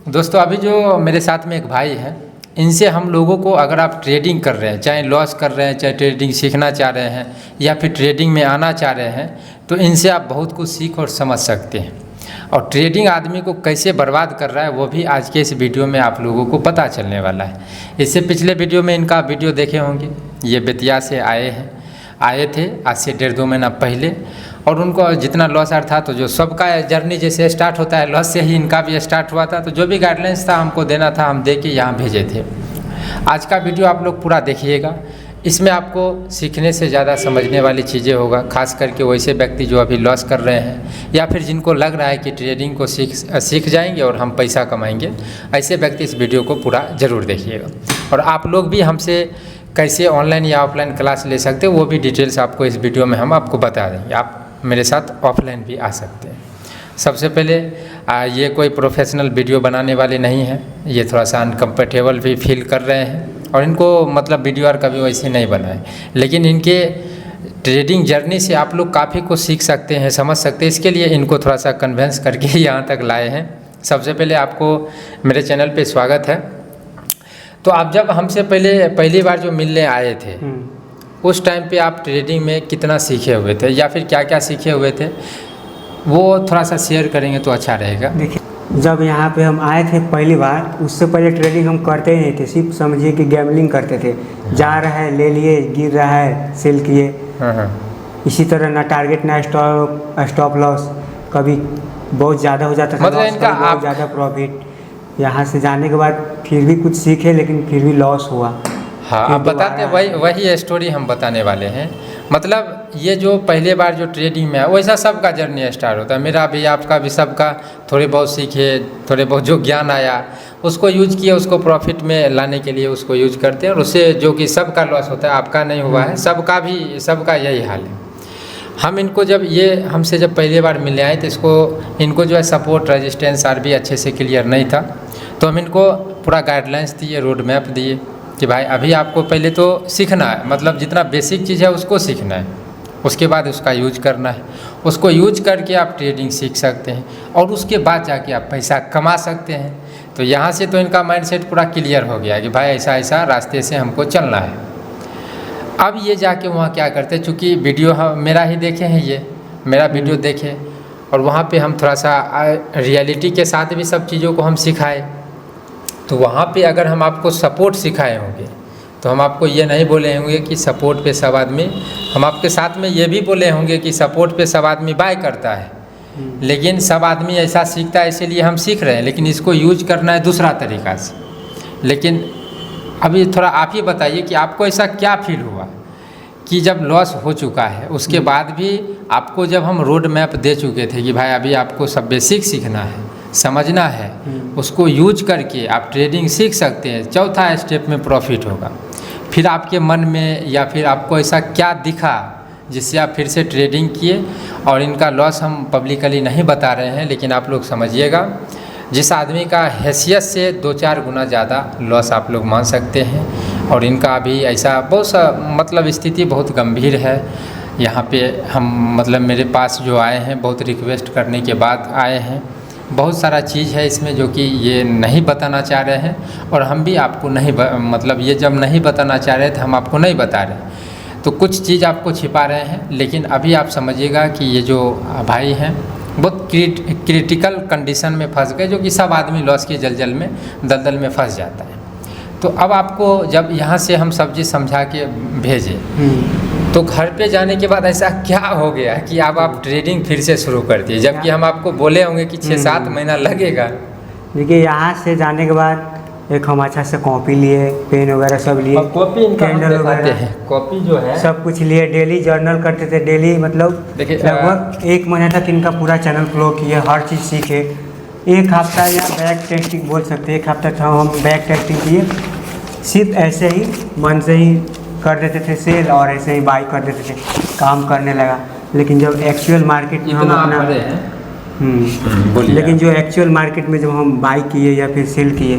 दोस्तों अभी जो मेरे साथ में एक भाई है, इनसे हम लोगों को अगर आप ट्रेडिंग कर रहे हैं, चाहे लॉस कर रहे हैं, चाहे ट्रेडिंग सीखना चाह रहे हैं या फिर ट्रेडिंग में आना चाह रहे हैं, तो इनसे आप बहुत कुछ सीख और समझ सकते हैं। और ट्रेडिंग आदमी को कैसे बर्बाद कर रहा है वो भी आज के इस वीडियो में आप लोगों को पता चलने वाला है। इससे पिछले वीडियो में इनका वीडियो देखे होंगे, ये बेतिया से आए थे आज से 1.5-2 महीना पहले। और उनको जितना लॉस आ था, तो जो सबका जर्नी जैसे स्टार्ट होता है लॉस से ही इनका भी स्टार्ट हुआ था। तो जो भी गाइडलाइंस था हमको देना था, हम दे के यहाँ भेजे थे। आज का वीडियो आप लोग पूरा देखिएगा, इसमें आपको सीखने से ज़्यादा समझने वाली चीज़ें होगा, खास करके वैसे व्यक्ति जो अभी लॉस कर रहे हैं या फिर जिनको लग रहा है कि ट्रेडिंग को सीख जाएंगे और हम पैसा कमाएंगे। ऐसे व्यक्ति इस वीडियो को पूरा ज़रूर देखिएगा। और आप लोग भी हमसे कैसे ऑनलाइन या ऑफलाइन क्लास ले सकते हो वो भी डिटेल्स आपको इस वीडियो में हम आपको बता देंगे। आप मेरे साथ ऑफलाइन भी आ सकते हैं। सबसे पहले ये कोई प्रोफेशनल वीडियो बनाने वाले नहीं हैं, ये थोड़ा सा अनकम्फर्टेबल भी फील कर रहे हैं और इनको मतलब वीडियो और कभी वैसे नहीं बनाए, लेकिन इनके ट्रेडिंग जर्नी से आप लोग काफ़ी कुछ सीख सकते हैं, समझ सकते हैं। इसके लिए इनको थोड़ा सा कन्विंस करके यहाँ तक लाए हैं। सबसे पहले आपको मेरे चैनल पे स्वागत है। तो आप जब हमसे पहली बार जो मिलने आए थे, उस टाइम पे आप ट्रेडिंग में कितना सीखे हुए थे या फिर क्या क्या सीखे हुए थे, वो थोड़ा सा शेयर करेंगे तो अच्छा रहेगा। देखिए, जब यहाँ पे हम आए थे पहली बार, उससे पहले ट्रेडिंग हम करते ही नहीं थे, सिर्फ समझिए कि गैम्बलिंग करते थे। जा रहा है ले लिए, गिर रहा है सेल किए। इसी तरह ना टारगेट ना स्टॉप लॉस, कभी बहुत ज़्यादा हो जाता था मतलब इनका बहुत ज़्यादा प्रॉफिट। यहाँ से जाने के बाद फिर भी कुछ सीखे, लेकिन फिर भी लॉस हुआ। हाँ, आप बताते वही स्टोरी हम बताने वाले हैं। मतलब ये जो पहले बार जो ट्रेडिंग में है, वैसा सबका जर्नी स्टार्ट होता है, मेरा भी आपका भी सबका। थोड़े बहुत सीखे, थोड़े बहुत जो ज्ञान आया उसको यूज किया, उसको प्रॉफिट में लाने के लिए उसको यूज करते हैं। और उससे जो कि सबका लॉस होता है, आपका नहीं हुआ है, सबका यही हाल है। हम इनको हमसे जब पहली बार मिलने आए तो इनको जो है सपोर्ट रेजिस्टेंस भी अच्छे से क्लियर नहीं था। तो हम इनको पूरा गाइडलाइंस दिए, रोड मैप दिए कि भाई अभी आपको पहले तो सीखना है, मतलब जितना बेसिक चीज़ है उसको सीखना है, उसके बाद उसका यूज करना है। उसको यूज करके आप ट्रेडिंग सीख सकते हैं और उसके बाद जाके आप पैसा कमा सकते हैं। तो यहाँ से तो इनका माइंडसेट पूरा क्लियर हो गया कि भाई ऐसा ऐसा रास्ते से हमको चलना है। अब ये जाके वहाँ क्या करते हैं, चूँकि वीडियो मेरा ही देखे हैं, ये मेरा वीडियो देखे और वहाँ पे हम थोड़ा सा रियलिटी के साथ भी सब चीज़ों को हम सिखाए। तो वहाँ पे अगर हम आपको सपोर्ट सिखाए होंगे तो हम आपको ये नहीं बोले होंगे कि सपोर्ट पे सब आदमी, हम आपके साथ में ये भी बोले होंगे कि सपोर्ट पे सब आदमी बाय करता है, लेकिन सब आदमी ऐसा सीखता है, इसीलिए हम सीख रहे हैं, लेकिन इसको यूज करना है दूसरा तरीक़ा से। लेकिन अभी थोड़ा आप ही बताइए कि आपको ऐसा क्या फील हुआ कि जब लॉस हो चुका है उसके बाद भी आपको जब हम रोड मैप दे चुके थे कि भाई अभी आपको सब बेसिक सीखना है, समझना है, उसको यूज करके आप ट्रेडिंग सीख सकते हैं, चौथा स्टेप में प्रॉफिट होगा। फिर आपके मन में या फिर आपको ऐसा क्या दिखा जिससे आप फिर से ट्रेडिंग किए। और इनका लॉस हम पब्लिकली नहीं बता रहे हैं, लेकिन आप लोग समझिएगा, जिस आदमी का हैसियत से 2-4 गुना ज़्यादा लॉस आप लोग मान सकते हैं। और इनका अभी ऐसा बहुत सा मतलब स्थिति बहुत गंभीर है। यहाँ पे हम मतलब मेरे पास जो आए हैं बहुत रिक्वेस्ट करने के बाद आए हैं। बहुत सारा चीज़ है इसमें जो कि ये नहीं बताना चाह रहे हैं और हम भी आपको नहीं मतलब ये जब नहीं बताना चाह रहे थे हम आपको नहीं बता रहे, तो कुछ चीज़ आपको छिपा रहे हैं। लेकिन अभी आप समझिएगा कि ये जो भाई हैं बहुत क्रिटिकल कंडीशन में फंस गए, जो कि सब आदमी लॉस के दलदल में फंस जाता है। तो अब आपको जब यहाँ से हम सब चीज़ समझा के भेजे, तो घर पे जाने के बाद ऐसा क्या हो गया कि अब आप ट्रेडिंग फिर से शुरू कर दिए, जबकि हम आपको बोले होंगे कि 6-7 महीना लगेगा। देखिए, यहाँ से जाने के बाद एक हम अच्छा से कॉपी लिए, पेन वगैरह सब लिए, कैंडल वगैरह, कॉपी जो है सब कुछ लिए। डेली जर्नल करते थे, डेली मतलब लगभग 1 महीना तक इनका पूरा चैनल फ्लो किए, हर चीज़ सीखे। 1 हफ्ता या बैक टेस्टिंग बोल सकते हैं, 1 हफ्ता था हम बैक टेस्टिंग किए, सिर्फ ऐसे ही मन से ही कर देते थे सेल और ऐसे ही बाई कर देते थे, काम करने लगा। लेकिन जब एक्चुअल मार्केट में हम अपना लेकिन जो एक्चुअल मार्केट में जब हम बाई किए या फिर सेल किए,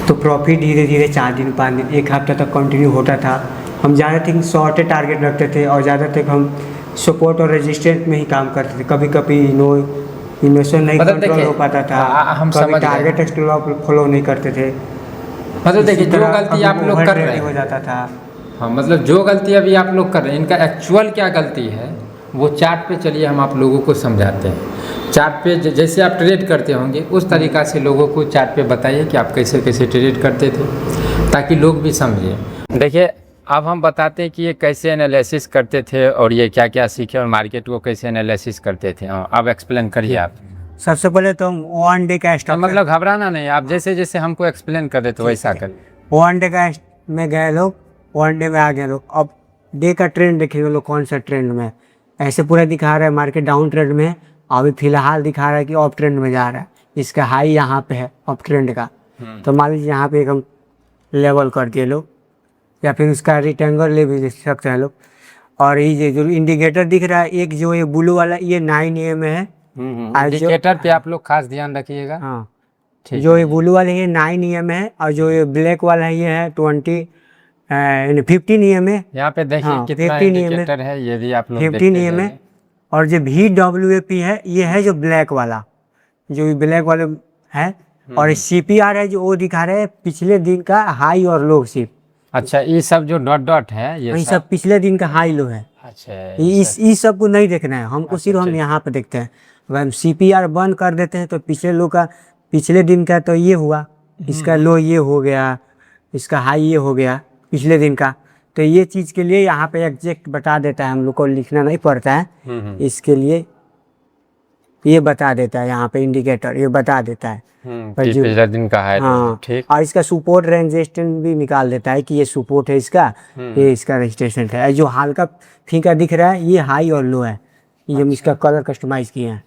तो प्रॉफिट धीरे धीरे 4 दिन 5 दिन 1 हफ्ता तक कंटिन्यू होता था। हम ज़्यादातर शॉर्ट टारगेट रखते थे और ज़्यादातर हम सपोर्ट और रेजिस्टेंस में ही काम करते थे। कभी कभी नो इन्वेस्टमेंट नहीं मतलब कंट्रोल देखिए, हो पाता था, हम कभी समझ गए। टारगेट स्टॉप फॉलो नहीं करते थे, मतलब देखिए इसी जो तरह गलती कभी आप लोग ओवर कर रहे ट्रेडिंग हो हैं, जाता था। हाँ मतलब जो गलती अभी आप लोग कर रहे हैं, इनका एक्चुअल क्या गलती है वो चार्ट पे चलिए हम आप लोगों को समझाते हैं। चार्ट पे जैसे आप ट्रेड करते होंगे उस तरीक़ा से लोगों को चार्ट पे बताइए कि आप कैसे कैसे ट्रेड करते थे, ताकि लोग भी समझें। देखिए अब हम बताते हैं कि ये कैसे एनालिसिस करते थे और ये क्या क्या सीखे और मार्केट को कैसे एनालिसिस करते थे। हाँ अब एक्सप्लेन करिए आप। सबसे पहले तो हम 1 डे का स्टॉक, मतलब घबराना नहीं, आप जैसे जैसे हमको एक्सप्लेन कर रहे थे वैसा कर। 1 डे का में गए लोग, 1 डे में आ गए लोग। अब डे का ट्रेंड देखिए लोग कौन सा ट्रेंड में है। ऐसे पूरा दिखा रहा है मार्केट डाउन ट्रेंड में है, अभी फिलहाल दिखा रहा है कि अप ट्रेंड में जा रहा है। इसका हाई यहाँ पे है अप ट्रेंड का, तो मान लीजिए यहाँ पे एक हम लेवल कर दिए लोग, या फिर उसका रिटेंगल ले भी सकते हैं लोग। और ये जो इंडिकेटर दिख रहा है, एक जो ये ब्लू वाला ये 9 AM है। इंडिकेटर पे आप लोग खास ध्यान रखिएगा। हाँ, ठीक जो है। ये ब्लू वाले ये 9 AM है, और जो ये ब्लैक वाला है ये है 15 AM है। यहाँ पे देखिए हाँ, कितना 15 AM है, इंडिकेटर है, ये भी आप लोग 15 देखते AM है। जाइए। और जो VWAP है ये है जो ब्लैक वाला, जो ये ब्लैक वाले है। और CPR है जो वो दिखा रहे हैं पिछले दिन का हाई और लो सिर्फ। अच्छा ये सब जो डॉट डॉट है ये ये सब पिछले दिन का हाई लो है। अच्छा इस सब को नहीं देखना है हमको, सिर्फ हम ठीक। यहाँ पे देखते हैं। अगर हम CPR बंद कर देते हैं तो पिछले लो का, पिछले दिन का तो ये हुआ, इसका लो ये हो गया, इसका हाई ये हो गया पिछले दिन का। तो ये चीज़ के लिए यहाँ पे एग्जैक्ट बता देता है, हम लोग को लिखना नहीं पड़ता है। इसके लिए ये बता देता है, यहाँ पे इंडिकेटर ये बता देता है पिछले दिन का है। हाँ, ठीक। और इसका सपोर्ट रेजिस्टेंस भी निकाल देता है कि ये सपोर्ट है इसका, ये इसका रेजिस्टेंस है। जो हल्का फीका दिख रहा है ये हाई और लो है, ये हम इसका कलर कस्टमाइज किए हैं।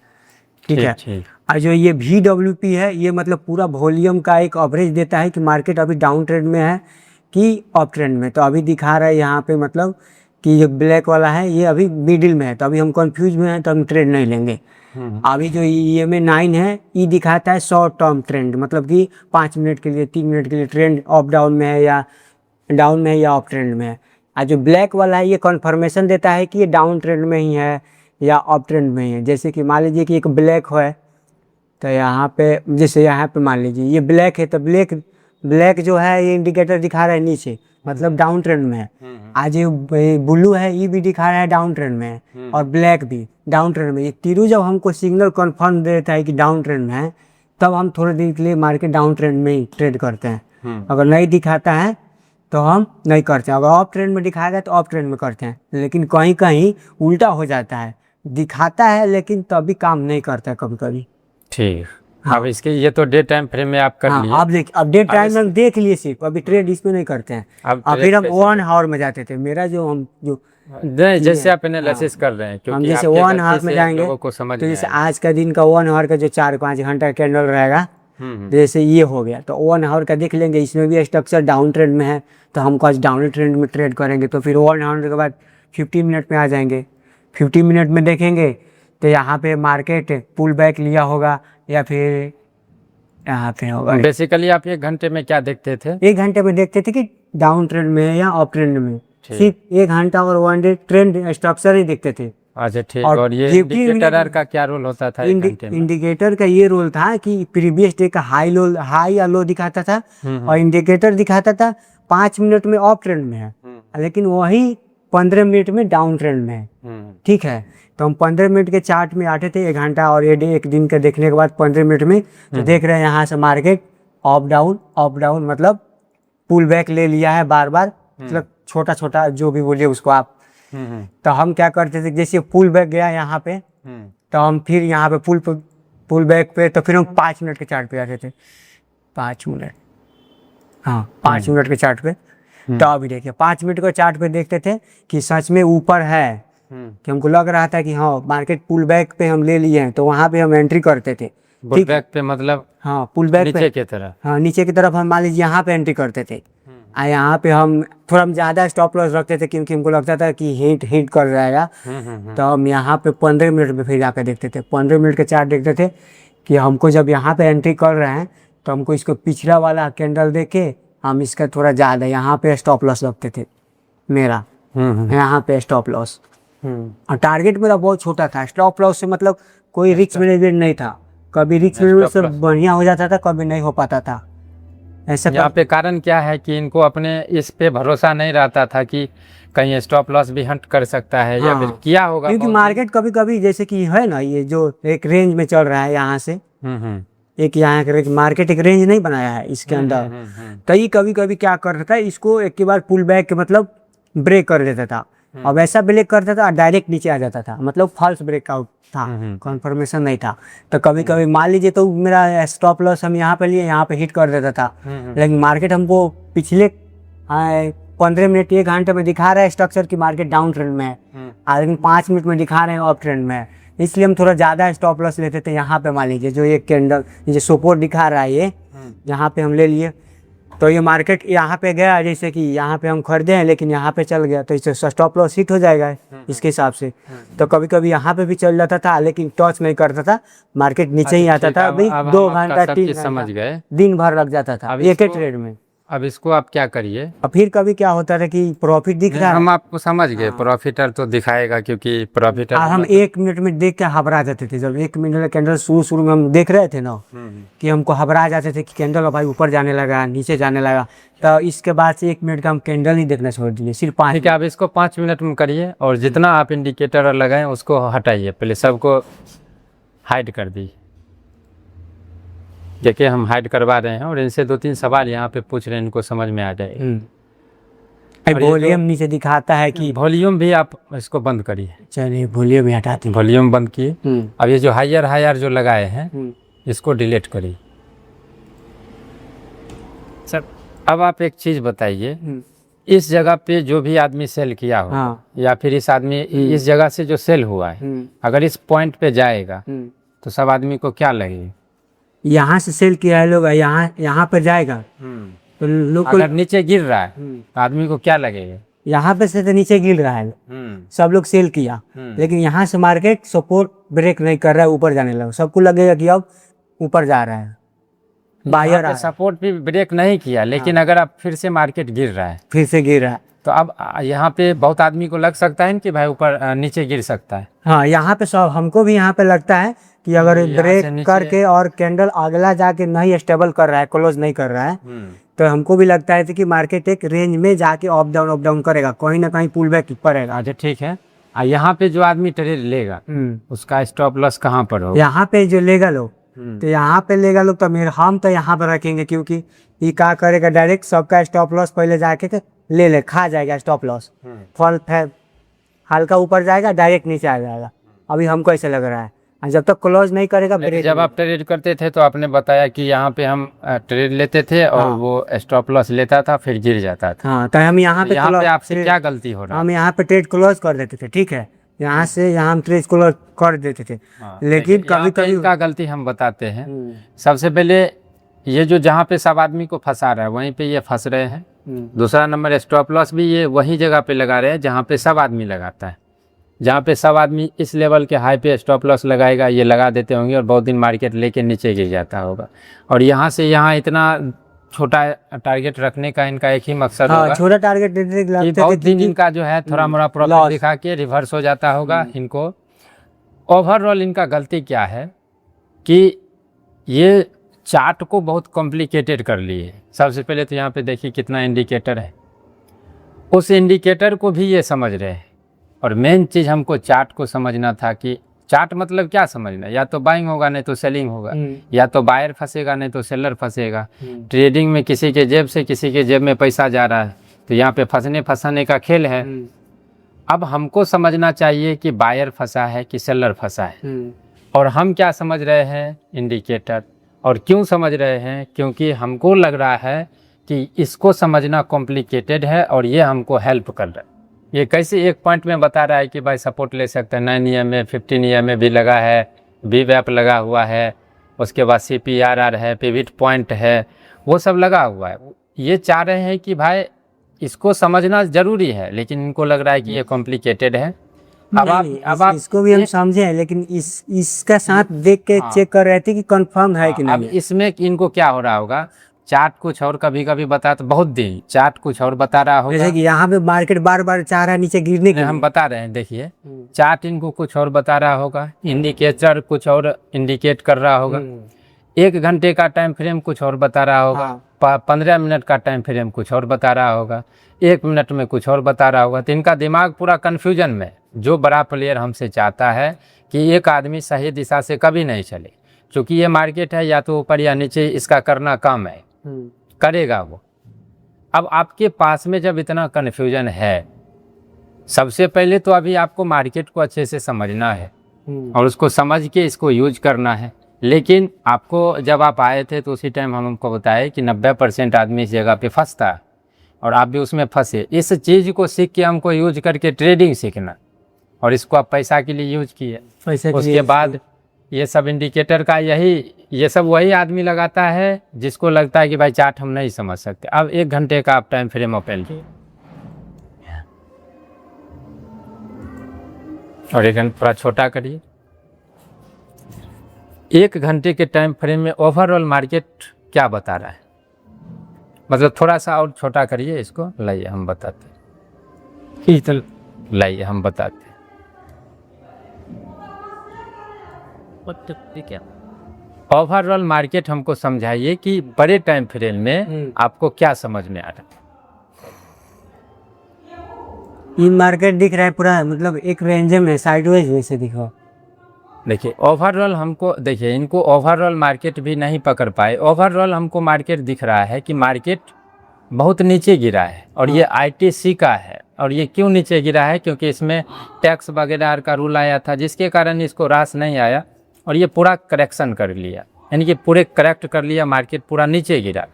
ठीक है। और जो ये VWP है ये मतलब पूरा वॉल्यूम का एक एवरेज देता है कि मार्केट अभी डाउन ट्रेंड में है कि अप ट्रेंड में। तो अभी दिखा रहा है यहाँ पे मतलब कि जो ब्लैक वाला है ये अभी मिडिल में है, तो अभी हम कंफ्यूज में हैं तो हम ट्रेंड नहीं लेंगे। अभी जो EMA 9 है ये दिखाता है शॉर्ट टर्म ट्रेंड, मतलब कि 5 मिनट के लिए 3 मिनट के लिए ट्रेंड अप डाउन में है या डाउन में है या अप ट्रेंड में है। और जो ब्लैक वाला है ये कंफर्मेशन देता है कि ये डाउन ट्रेंड में ही है या अप ट्रेंड में ही है। जैसे कि मान लीजिए कि एक ब्लैक है, तो यहाँ पे जैसे यहाँ पे मान लीजिए ये ब्लैक है, तो ब्लैक जो है ये इंडिकेटर दिखा रहा है नीचे, मतलब डाउन ट्रेंड में है। आज ये ब्लू है ये भी दिखा रहा है डाउन ट्रेंड में है, और ब्लैक भी डाउन ट्रेंड में। ये तीनों जब हमको सिग्नल कंफर्म देता है कि डाउन ट्रेंड में है, तब हम थोड़े दिन के लिए मार्केट डाउन ट्रेंड में ही ट्रेड करते हैं। अगर नहीं दिखाता है तो हम नहीं करते हैं। अगर अप ट्रेंड में दिखाएगा तो अप ट्रेंड में करते हैं। लेकिन कहीं कहीं उल्टा हो जाता है, दिखाता है लेकिन तभी काम नहीं करता है कभी कभी। ठीक। अब इसके ये तो डे टाइम फ्रेम में आप कर लिए। आप देखिए, अब डे टाइम में हम देख लिए सिर्फ, अभी ट्रेड इसमें नहीं करते हैं। अब फिर हम 1 आवर में जाते थे। मेरा जो हम जो नहीं, जैसे आप एनालिसिस कर रहे हैं, क्योंकि हम जैसे आपके 1 गलती आवर में से जाएंगे लोगों को समझ तो में जैसे आएगा। आज का दिन का 1 आवर का जो 4-5 घंटा कैंडल रहेगा, जैसे ये हो गया तो 1 आवर का देख लेंगे। इसमें भी स्ट्रक्चर डाउन ट्रेंड में है तो हमको आज डाउन ट्रेंड में ट्रेड करेंगे। तो फिर 1 आवर के बाद 15 मिनट में आ जाएंगे। 15 मिनट में देखेंगे तो यहाँ पे मार्केट पुल बैक लिया होगा या फिर यहाँ पे होगा। बेसिकली आप 1 घंटे में क्या देखते थे? 1 घंटे में देखते थे कि डाउन ट्रेंड में है या अप ट्रेंड में। सिर्फ 1 घंटा और 1 डे ट्रेंड स्ट्रक्चर ही देखते थे। अच्छा ठीक। और और ये 50 इंडिकेटर का क्या रोल होता था 1 घंटे में? इंडिकेटर का ये रोल था कि प्रीवियस डे का हाई या लो दिखाता था, और इंडिकेटर दिखाता था 5 मिनट में अप ट्रेंड में है, लेकिन वही 15 मिनट में डाउन ट्रेंड में है। ठीक है, तो हम 15 मिनट के चार्ट में आते थे 1 घंटा और ये डे 1 दिन के देखने के बाद 15 मिनट में तो देख रहे हैं यहाँ से मार्केट अप डाउन मतलब पुल बैक ले लिया है बार बार, मतलब छोटा छोटा जो भी बोलिए उसको आप। तो हम क्या करते थे, जैसे पुल बैक गया यहाँ पे तो हम फिर यहाँ पे पुल बैक पे तो फिर हम 5 मिनट के चार्ट पे आते थे। 5 मिनट, हाँ 5 मिनट के चार्ट पे। तो अभी देखिए 5 मिनट के चार्ट पे देखते थे कि सच में ऊपर है, कि हमको लग रहा था कि हाँ मार्केट पुल बैक पे हम ले लिए हैं, तो वहाँ पे हम एंट्री करते थे। पुल बैक पे मतलब हाँ पुल बैक नीचे की तरफ। हाँ नीचे की तरफ हम मान लीजिए यहाँ पे एंट्री करते थे। यहाँ पे हम थोड़ा ज़्यादा स्टॉप लॉस रखते थे क्योंकि हमको लगता था कि हिट कर जाएगा। तो हम यहाँ पे 15 मिनट में फिर जाकर देखते थे। 15 मिनट के चार्ट देखते थे कि हमको जब यहाँ पे एंट्री कर रहे हैं तो हमको इसको पिछला वाला कैंडल देख के हम इसका थोड़ा ज़्यादा यहाँ पे स्टॉप लॉस रखते थे। मेरा यहाँ पे स्टॉप लॉस और टारगेट मेरा बहुत छोटा था। स्टॉप लॉस से मतलब कोई रिस्क मैनेजमेंट नहीं था, कभी रिस्क मैनेजमेंट सब बढ़िया हो जाता था, कभी नहीं हो पाता था। ऐसा यहाँ पे कारण क्या है कि इनको अपने इस पे भरोसा नहीं रहता था कि कहीं स्टॉप लॉस भी हंट कर सकता है या फिर किया होगा, क्योंकि मार्केट कभी कभी जैसे कि है ना, ये जो एक रेंज में चल रहा है यहाँ से, एक यहाँ का मार्केट एक रेंज नहीं बनाया है इसके अंदर, तो ये कभी कभी क्या करता था, इसको एक ही बार पुल बैक के मतलब ब्रेक कर देता था, अब ऐसा ब्रेक करता था डायरेक्ट नीचे आ जाता था, मतलब फॉल्स ब्रेकआउट था, कन्फर्मेशन नहीं था। तो कभी कभी मान लीजिए तो मेरा स्टॉप लॉस हम यहाँ पे लिए, यहाँ पे हिट कर देता था, लेकिन मार्केट हमको पिछले 15 मिनट 1 घंटे में दिखा रहा है स्ट्रक्चर की मार्केट डाउन ट्रेंड में है, लेकिन 5 मिनट में दिखा रहे हैं अप ट्रेंड में है, इसलिए हम थोड़ा ज़्यादा स्टॉप लॉस लेते थे। यहाँ पे मान लीजिए जो ये कैंडल जो सपोर्ट दिखा रहा है ये, यहाँ पे हम ले लिए, तो ये मार्केट यहाँ पे गया, जैसे कि यहाँ पे हम खरीदे हैं लेकिन यहाँ पे चल गया, तो इससे स्टॉप लॉस हिट हो जाएगा इसके हिसाब से। तो कभी कभी यहाँ पे भी चल जाता था, लेकिन टच नहीं करता था, मार्केट नीचे ही आता था, अभी 2 घंटा 3 समझ गए, दिन भर लग जाता था एक ही ट्रेड में। अब इसको आप क्या करिए, अब फिर कभी क्या होता था कि प्रॉफिट दिख रहा है, हम आपको समझ गए, प्रॉफिटर तो दिखाएगा क्योंकि प्रॉफिटर हम 1 मिनट में देख के घबरा जाते थे। जब 1 मिनट कैंडल शुरू में हम देख रहे थे ना कि हमको घबरा जाते थे कि कैंडल भाई ऊपर जाने लगा नीचे जाने लगा, तो इसके बाद से 1 मिनट का हम कैंडल नहीं देखना छोड़ दिए, सिर्फ 5। ठीक है, आप इसको 5 मिनट में करिए और जितना आप इंडिकेटर लगाएं उसको हटाइए, पहले सबको हाइड कर दीजिए। देखिए हम हाइड करवा रहे हैं और इनसे 2-3 सवाल यहाँ पे पूछ रहे हैं, इनको समझ में आ जाएगा। वॉल्यूम नीचे दिखाता है कि वॉल्यूम भी आप इसको बंद करिए, चलिए वॉल्यूम हटाते हैं, वॉल्यूम बंद किए। अब ये जो हायर जो लगाए हैं इसको डिलीट करिए। सर अब आप एक चीज़ बताइए, इस जगह पे जो भी आदमी सेल किया हो या फिर इस आदमी इस जगह से जो सेल हुआ है, अगर इस पॉइंट पे जाएगा तो सब आदमी को क्या लगेगा? यहाँ से सेल किया है लोग, यहाँ पर जाएगा तो लोग अगर नीचे गिर रहा है तो आदमी को क्या लगेगा? यहाँ पे से तो नीचे गिर रहा है, सब लोग सेल किया, लेकिन यहाँ से मार्केट सपोर्ट ब्रेक नहीं कर रहा है, ऊपर जाने लगा, सबको लगेगा कि अब ऊपर जा रहा है, बायर सपोर्ट भी ब्रेक नहीं किया, लेकिन अगर अब फिर से मार्केट गिर रहा है, फिर से गिर रहा है, तो अब यहाँ पे बहुत आदमी को लग सकता है कि भाई ऊपर नीचे गिर सकता है। हाँ, यहाँ पे सब हमको भी यहाँ पे लगता है कि अगर ब्रेक करके और कैंडल अगला जाके नहीं स्टेबल कर रहा है, क्लोज नहीं कर रहा है, तो हमको भी लगता है कि मार्केट एक रेंज में जाके अप डाउन करेगा, कहीं ना कहीं पुल बैक पड़ेगा। अच्छा ठीक है, यहाँ पे जो आदमी ट्रेड लेगा उसका स्टॉप लॉस कहाँ पर होगा? यहाँ पे जो लेगा लोग, तो यहाँ पे लेगा लोग, तो हम तो यहाँ पे रखेंगे, क्योंकि ये क्या करेगा डायरेक्ट सबका स्टॉप लॉस पहले जाके ले खा जाएगा स्टॉप लॉस, फल हल्का ऊपर जाएगा डायरेक्ट नीचे आ जाएगा। अभी हमको ऐसा लग रहा है, जब तक क्लोज नहीं करेगा। जब आप ट्रेड करते थे तो आपने बताया कि यहाँ पे हम ट्रेड लेते थे और वो स्टॉप लॉस लेता था फिर गिर जाता था। हाँ, तो हम यहाँ पे आपसे क्या गलती हो रहा है? हम यहाँ पे ट्रेड क्लोज कर देते थे, ठीक है, यहाँ से यहाँ हम ट्रेड क्लोज कर देते थे, लेकिन कभी कभी का गलती हम बताते हैं। सबसे पहले ये जो जहाँ पे सब आदमी को फंसा रहा है वहीं पे ये फंस रहे हैं। दूसरा नंबर, स्टॉप लॉस भी ये वही जगह पे लगा रहे हैं जहाँ पे सब आदमी लगाता है। जहाँ पे सब आदमी इस लेवल के हाई पे स्टॉप लॉस लगाएगा, ये लगा देते होंगे और बहुत दिन मार्केट लेके नीचे गिर जाता होगा। और यहाँ से यहाँ इतना छोटा टारगेट रखने का इनका एक ही मकसद होगा, छोटा टारगेट बहुत दिन इनका जो है थोड़ा मोड़ा प्रॉफिट दिखा के रिवर्स हो जाता होगा। इनको ओवरऑल इनका गलती क्या है कि ये चार्ट को बहुत कॉम्प्लिकेटेड कर लिए। सबसे पहले तो यहाँ पे देखिए कितना इंडिकेटर है, उस इंडिकेटर को भी ये समझ रहे हैं। और मेन चीज़ हमको चार्ट को समझना था कि चार्ट मतलब क्या समझना, या तो बाइंग होगा नहीं तो सेलिंग होगा, या तो बायर फंसेगा नहीं तो सेलर फंसेगा। ट्रेडिंग में किसी के जेब से किसी के जेब में पैसा जा रहा है, तो यहाँ पे फंसने का खेल है। अब हमको समझना चाहिए कि बायर फंसा है कि सेलर फंसा है, और हम क्या समझ रहे हैं इंडिकेटर, और क्यों समझ रहे हैं, क्योंकि हमको लग रहा है कि इसको समझना कॉम्प्लिकेटेड है और ये हमको हेल्प कर रहा है। ये कैसे एक पॉइंट में बता रहा है कि भाई सपोर्ट ले सकते हैं, 9 EMA 15 EMA भी लगा है, VWAP लगा हुआ है, उसके बाद CPRR है, पिविट पॉइंट है, वो सब लगा हुआ है। ये चाह रहे हैं कि भाई इसको समझना ज़रूरी है, लेकिन इनको लग रहा है कि ये कॉम्प्लिकेटेड है। अब आप इसको भी हम समझे, लेकिन इसका साथ देख के चेक कर रहे थे कि कंफर्म है कि नहीं। अब इसमें इनको क्या हो रहा होगा, चार्ट कुछ और कभी कभी बताता, बहुत दिन चार्ट कुछ और बता रहा होगा। जैसे कि यहाँ पे मार्केट बार बार चाह रहा है नीचे गिरने के हम बता रहे हैं, देखिए चार्ट इनको कुछ और बता रहा होगा, इंडिकेटर कुछ और इंडिकेट कर रहा होगा, 1 घंटे का टाइम फ्रेम कुछ और बता रहा होगा, 15 मिनट का टाइम फ्रेम कुछ और बता रहा होगा, 1 मिनट में कुछ और बता रहा होगा। तो इनका दिमाग पूरा कन्फ्यूजन में। जो बड़ा प्लेयर हमसे चाहता है कि एक आदमी सही दिशा से कभी नहीं चले, क्योंकि ये मार्केट है या तो ऊपर या नीचे, इसका करना काम है, करेगा वो। अब आपके पास में जब इतना कन्फ्यूजन है, सबसे पहले तो अभी आपको मार्केट को अच्छे से समझना है और उसको समझ के इसको यूज करना है। लेकिन आपको जब आप आए थे तो उसी टाइम हमको बताया कि 90% आदमी इस जगह पे फंसता है और आप भी उसमें फंसे। इस चीज़ को सीख के हमको यूज करके ट्रेडिंग सीखना, और इसको आप पैसा के लिए यूज किए। उसके बाद ये सब इंडिकेटर का ये सब वही आदमी लगाता है जिसको लगता है कि भाई चार्ट हम नहीं समझ सकते। अब 1 घंटे का आप टाइम फ्रेम ओपन किए और 1 घंटा थोड़ा छोटा करिए। 1 घंटे के टाइम फ्रेम में ओवरऑल मार्केट क्या बता रहा है, मतलब थोड़ा सा और छोटा करिए इसको, लाइए हम बताते हैं, लाइए हम बताते हैं। ओवरऑल मार्केट हमको समझाइए कि बड़े टाइम फ्रेम में आपको क्या समझ में आ रहा है। ये मार्केट दिख रहा है पूरा, मतलब एक रेंज में साइडवेज वैसे दिखा। देखिए ओवरऑल हमको, देखिए इनको ओवरऑल मार्केट भी नहीं पकड़ पाए। ओवरऑल हमको मार्केट दिख रहा है कि मार्केट बहुत नीचे गिरा है और ये ITC का है। और ये क्यों नीचे गिरा है, क्योंकि इसमें टैक्स वगैरह का रूल आया था, जिसके कारण इसको रास नहीं आया और ये पूरा करेक्शन कर लिया, यानी कि पूरे करेक्ट कर लिया, मार्केट पूरा नीचे गिरा।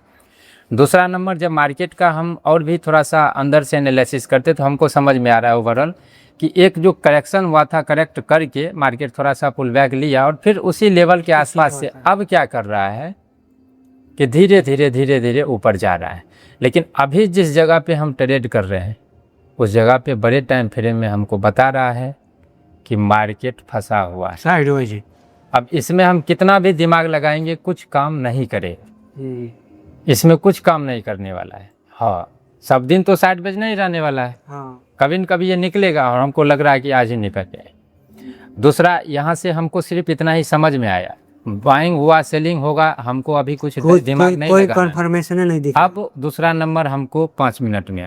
दूसरा नंबर, जब मार्केट का हम और भी थोड़ा सा अंदर से एनालिसिस करते तो हमको समझ में आ रहा है ओवरऑल कि एक जो करेक्शन हुआ था, करेक्ट करके मार्केट थोड़ा सा पुल बैक लिया और फिर उसी लेवल के आसपास से अब क्या कर रहा है कि धीरे धीरे ऊपर जा रहा है। लेकिन अभी जिस जगह पे हम ट्रेड कर रहे हैं उस जगह पे बड़े टाइम फ्रेम में हमको बता रहा है कि मार्केट फंसा हुआ है साइडवेज। अब इसमें हम कितना भी दिमाग लगाएंगे कुछ काम नहीं करेगा, इसमें कुछ काम नहीं करने वाला है। हाँ, सब दिन तो साइडवेज नहीं रहने वाला है, कभी न कभी ये निकलेगा और हमको लग रहा है कि आज ही निकल जाए। दूसरा, यहाँ से हमको सिर्फ इतना ही समझ में आया, बाइंग हुआ सेलिंग होगा, हमको अभी कुछ दिमाग नहीं लगा, कोई कंफर्मेशन नहीं दिखा। अब दूसरा नंबर हमको 5 मिनट में,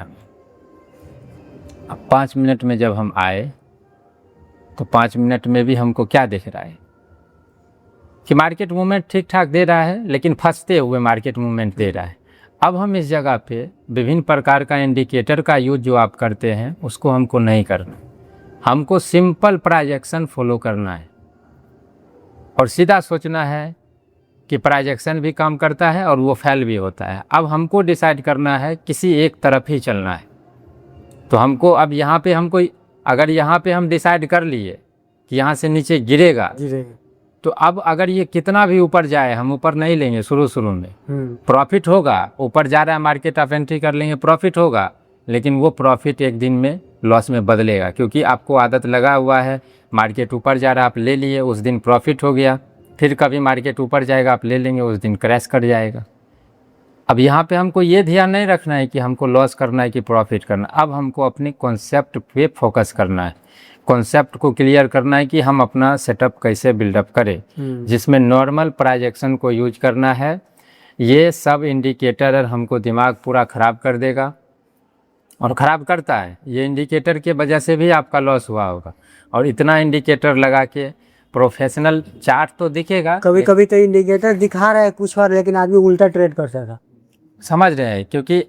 अब 5 मिनट में जब हम आए तो 5 मिनट में भी हमको क्या दिख रहा है कि मार्केट मूवमेंट ठीक ठाक दे रहा है, लेकिन फंसते हुए मार्केट मूवमेंट दे रहा है। अब हम इस जगह पे विभिन्न प्रकार का इंडिकेटर का यूज जो आप करते हैं उसको हमको नहीं करना, हमको सिंपल प्राइजेक्शन फॉलो करना है और सीधा सोचना है कि प्राइजेक्शन भी काम करता है और वो फेल भी होता है। अब हमको डिसाइड करना है किसी एक तरफ ही चलना है। तो हमको अब यहाँ पे हमको, अगर यहाँ पे हम डिसाइड कर लिए कि यहाँ से नीचे गिरेगा, तो अब अगर ये कितना भी ऊपर जाए हम ऊपर नहीं लेंगे, शुरू में प्रॉफिट होगा, ऊपर जा रहा है मार्केट आप एंट्री कर लेंगे, प्रॉफिट होगा, लेकिन वो प्रॉफिट एक दिन में लॉस में बदलेगा, क्योंकि आपको आदत लगा हुआ है मार्केट ऊपर जा रहा है आप ले लिए, उस दिन प्रॉफिट हो गया, फिर कभी मार्केट ऊपर जाएगा आप ले लेंगे, उस दिन क्रैश कर जाएगा। अब यहाँ पे हमको ये ध्यान नहीं रखना है कि हमको लॉस करना है कि प्रॉफिट करना, अब हमको अपने कॉन्सेप्ट पे फोकस करना है, कॉन्सेप्ट को क्लियर करना है कि हम अपना सेटअप कैसे बिल्डअप करें, जिसमें नॉर्मल प्राइजेक्शन को यूज करना है। ये सब इंडिकेटर हमको दिमाग पूरा ख़राब कर देगा और ख़राब करता है, ये इंडिकेटर के वजह से भी आपका लॉस हुआ होगा। और इतना इंडिकेटर लगा के प्रोफेशनल चार्ट तो दिखेगा, कभी कभी तो इंडिकेटर दिखा रहा है कुछ और, लेकिन आदमी उल्टा ट्रेड कर सकता, समझ रहे हैं, क्योंकि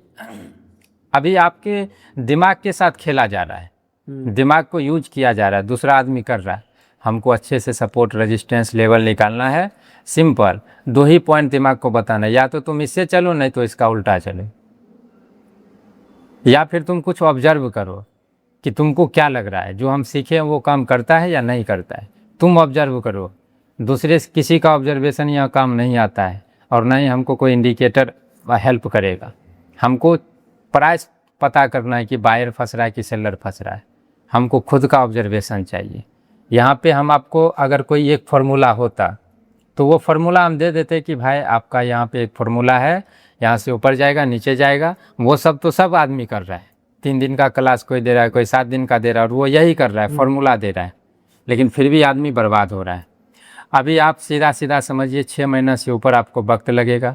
अभी आपके दिमाग के साथ खेला जा रहा है, दिमाग को यूज किया जा रहा है, दूसरा आदमी कर रहा है। हमको अच्छे से सपोर्ट रेजिस्टेंस लेवल निकालना है, सिंपल 2 ही पॉइंट दिमाग को बताना है, या तो तुम इससे चलो नहीं तो इसका उल्टा चले, या फिर तुम कुछ ऑब्जर्व करो कि तुमको क्या लग रहा है, जो हम सीखे वो काम करता है या नहीं करता है, तुम ऑब्जर्व करो। दूसरे किसी का ऑब्जर्वेशन यहाँ काम नहीं आता है और ना ही हमको कोई इंडिकेटर हेल्प करेगा। हमको प्राइस पता करना है कि बायर फंस रहा है कि सेलर फंस रहा है, हमको खुद का ऑब्जर्वेशन चाहिए। यहाँ पे हम आपको अगर कोई एक फार्मूला होता तो वो फार्मूला हम दे देते कि भाई आपका यहाँ पे एक फार्मूला है, यहाँ से ऊपर जाएगा नीचे जाएगा। वो सब तो सब आदमी कर रहा है, 3 दिन का क्लास कोई दे रहा है, कोई 7 दिन का दे रहा है, और वो यही कर रहा है, फार्मूला दे रहा है, लेकिन फिर भी आदमी बर्बाद हो रहा है। अभी आप सीधा सीधा समझिए 6 महीना से ऊपर आपको वक्त लगेगा,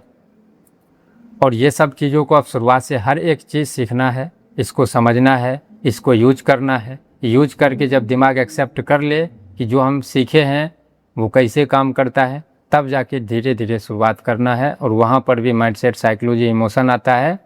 और ये सब चीज़ों को आप शुरुआत से हर एक चीज़ सीखना है, इसको समझना है, इसको यूज करना है। यूज करके जब दिमाग एक्सेप्ट कर ले कि जो हम सीखे हैं वो कैसे काम करता है, तब जाके धीरे धीरे शुरुआत करना है। और वहाँ पर भी माइंडसेट, साइकोलॉजी, इमोशन आता है।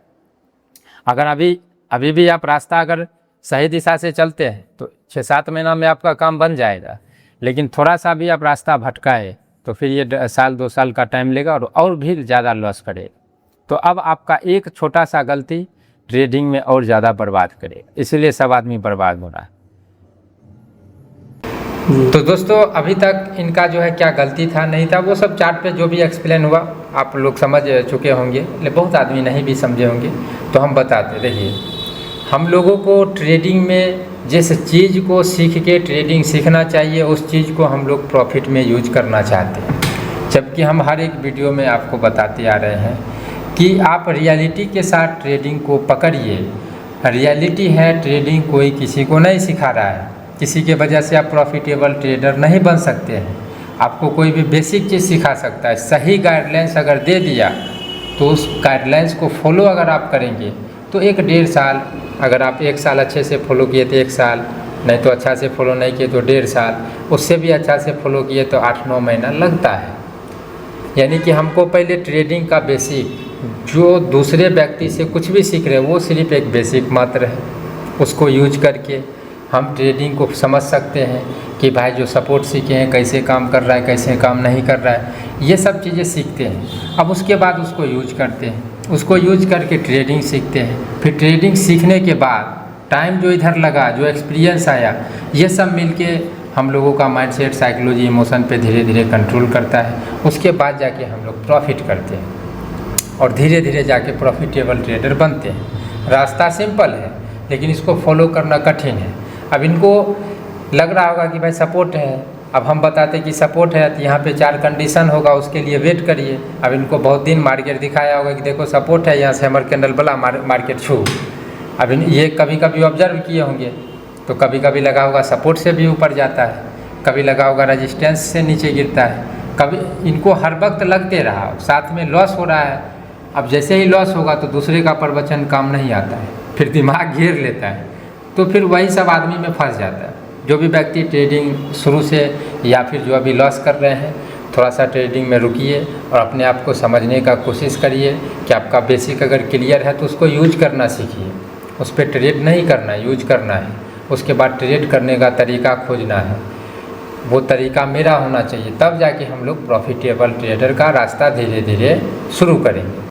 अगर अभी भी आप रास्ता अगर सही दिशा से चलते हैं तो 6-7 महीना में आपका काम बन जाएगा, लेकिन थोड़ा सा भी आप रास्ता भटकाए तो फिर ये साल 2 साल का टाइम लेगा और भी ज़्यादा लॉस करेगा। तो अब आपका एक छोटा सा गलती ट्रेडिंग में और ज़्यादा बर्बाद करेगा, इसलिए सब आदमी बर्बाद हो रहा है। तो दोस्तों अभी तक इनका जो है क्या गलती था नहीं था वो सब चार्ट पे जो भी एक्सप्लेन हुआ आप लोग समझ चुके होंगे, लेकिन बहुत आदमी नहीं भी समझे होंगे, तो हम बताते रहिए। हम लोगों को ट्रेडिंग में जिस चीज़ को सीख के ट्रेडिंग सीखना चाहिए उस चीज़ को हम लोग प्रॉफिट में यूज करना चाहते हैं, जबकि हम हर एक वीडियो में आपको बताते आ रहे हैं कि आप रियलिटी के साथ ट्रेडिंग को पकड़िए। रियलिटी है ट्रेडिंग कोई किसी को नहीं सिखा रहा है, किसी के वजह से आप प्रॉफिटेबल ट्रेडर नहीं बन सकते हैं। आपको कोई भी बेसिक चीज़ सिखा सकता है, सही गाइडलाइंस अगर दे दिया तो उस गाइडलाइंस को फॉलो अगर आप करेंगे तो 1-1.5 साल, अगर आप 1 साल अच्छे से फॉलो किए तो 1 साल, नहीं तो अच्छा से फॉलो नहीं किए तो 1.5 साल, उससे भी अच्छा से फॉलो किए तो 8-9 महीना लगता है। यानी कि हमको पहले ट्रेडिंग का बेसिक, जो दूसरे व्यक्ति से कुछ भी सीख रहे हैं वो सिर्फ एक बेसिक मात्र है, उसको यूज करके हम ट्रेडिंग को समझ सकते हैं कि भाई जो सपोर्ट सीखे हैं कैसे काम कर रहा है, कैसे काम नहीं कर रहा है, ये सब चीज़ें सीखते हैं। अब उसके बाद उसको यूज करते हैं, उसको यूज करके ट्रेडिंग सीखते हैं। फिर ट्रेडिंग सीखने के बाद टाइम जो इधर लगा, जो एक्सपीरियंस आया, ये सब मिलके हम लोगों का माइंडसेट, साइकोलॉजी, इमोशन पे धीरे धीरे कंट्रोल करता है। उसके बाद जाके हम लोग प्रॉफिट करते हैं और धीरे धीरे जाके प्रॉफिटेबल ट्रेडर बनते हैं। रास्ता सिंपल है लेकिन इसको फॉलो करना कठिन है। अब इनको लग रहा होगा कि भाई सपोर्ट है, अब हम बताते कि सपोर्ट है तो यहाँ पे 4 कंडीशन होगा, उसके लिए वेट करिए। अब इनको बहुत दिन मार्केट दिखाया होगा कि देखो सपोर्ट है, यहाँ से हैमर कैंडल बना मार्केट छू। अब ये कभी कभी ऑब्जर्व किए होंगे तो कभी कभी लगा होगा सपोर्ट से भी ऊपर जाता है, कभी लगा होगा रेजिस्टेंस से नीचे गिरता है, कभी इनको हर वक्त लगते रहा, साथ में लॉस हो रहा है। अब जैसे ही लॉस होगा तो दूसरे का प्रवचन काम नहीं आता है, फिर दिमाग घेर लेता है, तो फिर वही सब आदमी में फंस जाता है। जो भी व्यक्ति ट्रेडिंग शुरू से या फिर जो अभी लॉस कर रहे हैं, थोड़ा सा ट्रेडिंग में रुकिए और अपने आप को समझने का कोशिश करिए कि आपका बेसिक अगर क्लियर है तो उसको यूज करना सीखिए। उस पर ट्रेड नहीं करना है, यूज करना है। उसके बाद ट्रेड करने का तरीका खोजना है, वो तरीका मेरा होना चाहिए, तब जाके हम लोग प्रॉफिटेबल ट्रेडर का रास्ता धीरे धीरे शुरू करेंगे।